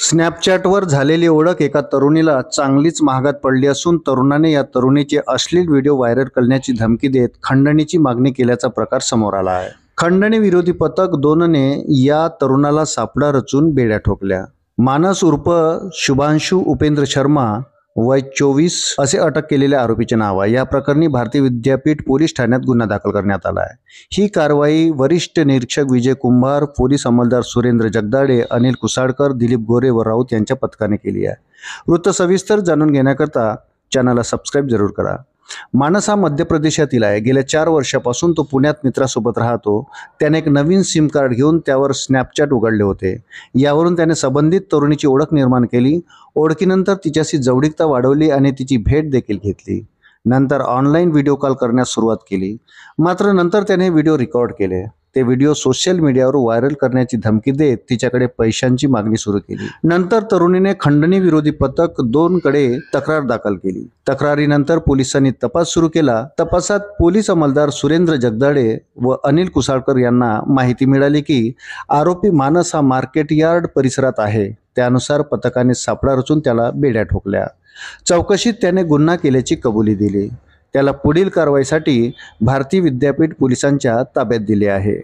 स्नॅपचॅटवर झालेली ओळख एका तरुणीला चांगलीच महागात पडली असून तरुणाने या तरुणीचे अश्लील व्हिडिओ व्हायरल करण्याची धमकी देत खंडणीची मागणी केल्याचा प्रकार समोर आला आहे। खंडणी विरोधी पथक 2ने या तरुणाला सापळा रचून बेड्या ठोकल्या। मानस उर्फ शुभांशु उपेंद्र शर्मा वय 24 असे अटक केलेल्या आरोपीचे नाव आहे। या प्रकरणी भारतीय विद्यापीठ पोलीस ठाण्यात गुन्हा दाखल करण्यात आला आहे। ही कारवाई वरिष्ठ निरीक्षक विजय कुंभार, पोलीस अंमलदार सुरेंद्र जगदाळे, अनिल कुसाळकर, दिलीप गोरे व राऊत यांच्या पथकाने केली आहे। वृत्त सविस्तर जाणून घेण्याकरता चॅनलला सबस्क्राइब जरूर करा। मानस हा मध्य प्रदेशातील आहे। गेल्या 4 वर्षापासून तो पुण्यात मित्रासोबत राहतो। त्याने एक नवीन सिम कार्ड घेऊन त्यावर स्नॅपचॅट उघडले होते। यावरून त्याने संबंधित तरुणीची ओळख निर्माण केली। ओळखीनंतर तिच्याशी जवळीकता वाढवली आणि तिची भेट देखील घेतली। नंतर ऑनलाईन व्हिडिओ कॉल करण्यास सुरुवात केली। मात्र नंतर त्याने व्हिडिओ रेकॉर्ड केले। ते व्हिडिओ सोशल मीडियावर व्हायरल करण्याची धमकी देत तिच्याकडे पैशांची मागणी सुरू केली। नंतर तरुणीने खंडणी विरोधी पथक 2 कडे तक्रार दाखल केली। तक्रारीनंतर पोलिसांनी तपास सुरू केला। तपासात पोलीस अंमलदार सुरेंद्र जगदाळे व अनिल कुसाळकर यांना माहिती मिळाली की आरोपी मानस हा मार्केट यार्ड परिसरात आहे। त्यानुसार पथकाने सापळा रचून त्याला बेड्या ठोकल्या। चौकशीत त्याने गुन्हा केल्याची कबुली दिली। त्याला पुढील कारवाईसाठी भारतीय विद्यापीठ पोलिसांच्या ताब्यात दिले आहे।